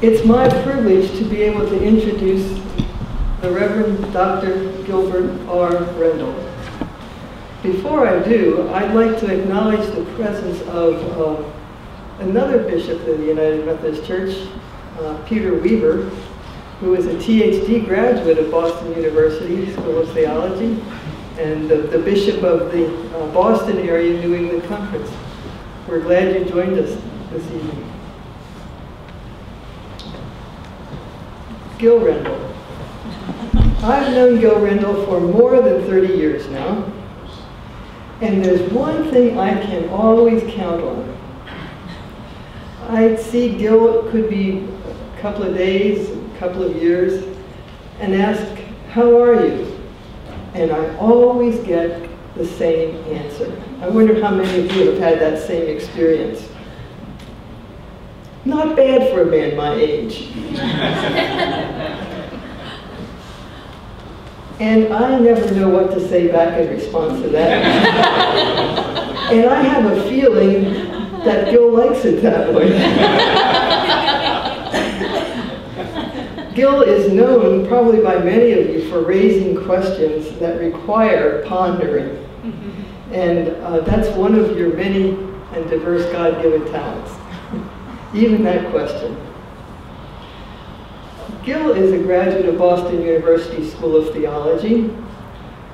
It's my privilege to be able to introduce the Reverend Dr. Gil Rendle. Before I do, I'd like to acknowledge the presence of another bishop of the United Methodist Church, Peter Weaver, who is a THD graduate of Boston University School of Theology, and the bishop of the Boston area New England Conference. We're glad you joined us this evening. Gil Rendle. I've known Gil Rendle for more than 30 years now, and there's one thing I can always count on. I'd see Gil, it could be a couple of days, a couple of years, and ask, "How are you?" And I always get the same answer. I wonder how many of you have had that same experience. Not bad for a man my age. And I never know what to say back in response to that. And I have a feeling that Gil likes it that way. Gil is known, probably by many of you, for raising questions that require pondering. And that's one of your many and diverse God-given talents. Even that question. Gil is a graduate of Boston University School of Theology.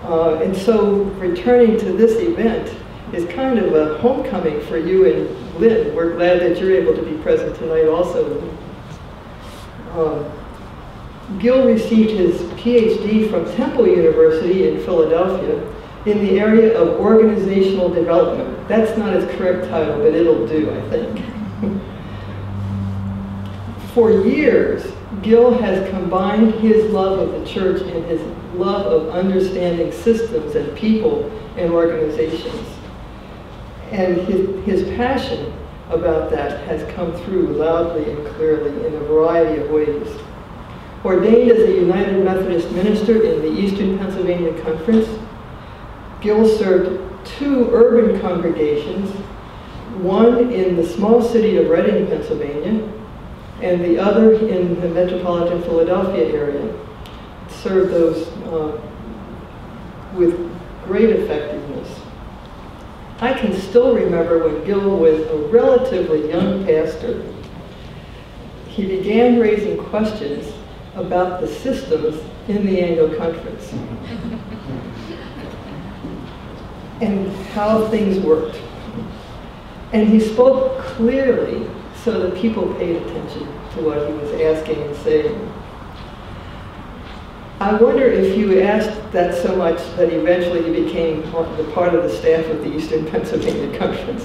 And so returning to this event is kind of a homecoming for you and Lynn. We're glad that you're able to be present tonight also. Gil received his PhD from Temple University in Philadelphia in the area of organizational development. That's not its correct title, but it'll do, I think. For years, Gil has combined his love of the church and his love of understanding systems and people and organizations. And his passion about that has come through loudly and clearly in a variety of ways. Ordained as a United Methodist minister in the Eastern Pennsylvania Conference, Gil served 2 urban congregations, one in the small city of Reading, Pennsylvania, and the other in the metropolitan Philadelphia area. Served those with great effectiveness. I can still remember when Gil was a relatively young pastor, he began raising questions about the systems in the annual conference and how things worked. And he spoke clearly so that people paid attention to what he was asking and saying. I wonder if you asked that so much that eventually you became the part of the staff of the Eastern Pennsylvania Conference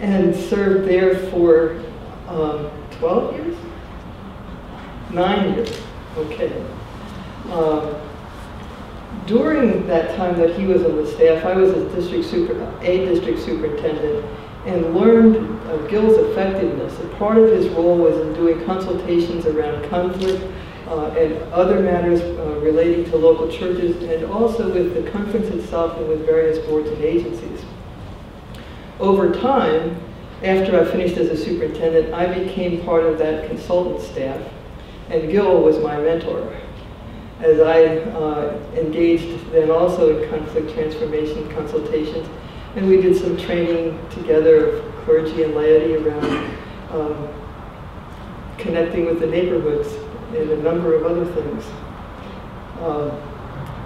and served there for 12 years? 9 years, okay. During that time that he was on the staff, I was a district superintendent and learned of Gil's effectiveness. And part of his role was in doing consultations around conflict and other matters relating to local churches, and also with the conference itself and with various boards and agencies. Over time, after I finished as a superintendent, I became part of that consultant staff, and Gil was my mentor, as I engaged then also in conflict transformation consultations. And we did some training together of clergy and laity around connecting with the neighborhoods and a number of other things.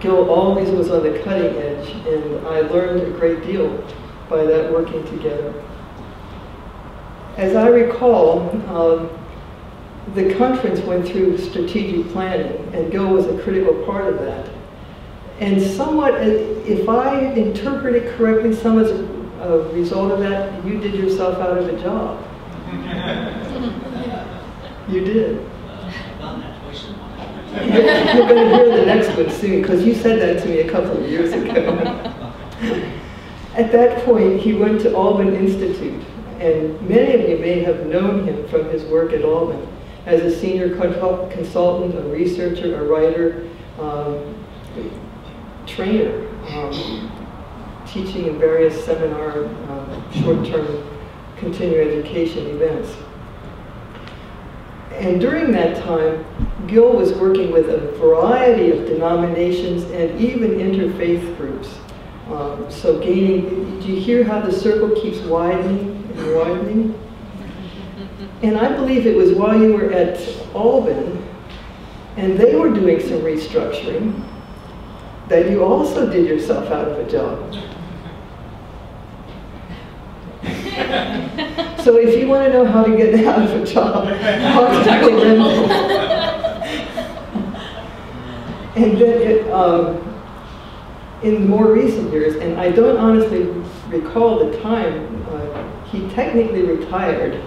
Gil always was on the cutting edge, and I learned a great deal by that working together. As I recall, the conference went through strategic planning, and Gil was a critical part of that. And somewhat, if I interpret it correctly, some as a result of that, you did yourself out of a job. You did. You're going to hear the next one soon, because you said that to me a couple of years ago. At that point, he went to Alban Institute, and many of you may have known him from his work at Alban as a senior consultant, a researcher, a writer, trainer, teaching in various seminar, short-term continuing education events. And during that time, Gil was working with a variety of denominations and even interfaith groups. So gaining, do you hear how the circle keeps widening and widening? And I believe it was while you were at Albany, and they were doing some restructuring, that you also did yourself out of a job. So if you want to know how to get out of a job, talk to Gil Rendle. And then in more recent years, and I don't honestly recall the time, he technically retired,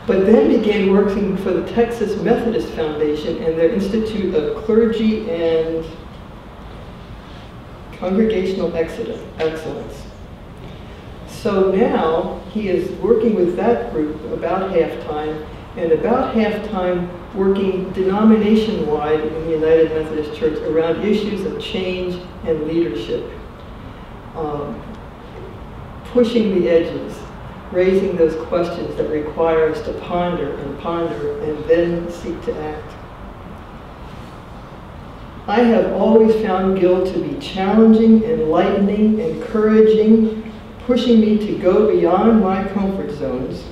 but then began working for the Texas Methodist Foundation and their Institute of Clergy and Congregational Excellence. So now he is working with that group about half-time, and about half-time working denomination-wide in the United Methodist Church around issues of change and leadership, pushing the edges, raising those questions that require us to ponder and then seek to act. I have always found Gil to be challenging, enlightening, encouraging, pushing me to go beyond my comfort zones,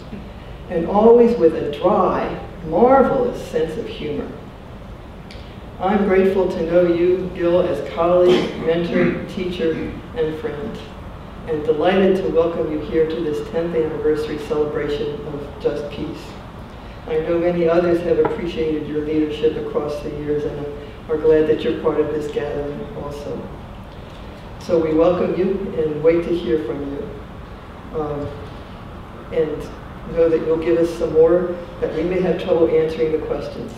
and always with a dry, marvelous sense of humor. I'm grateful to know you, Gil, as colleague, mentor, teacher, and friend, and delighted to welcome you here to this 10th anniversary celebration of JustPeace. I know many others have appreciated your leadership across the years and are glad that you're part of this gathering also. So we welcome you and wait to hear from you. And know that you'll give us some more, that we may have trouble answering the questions.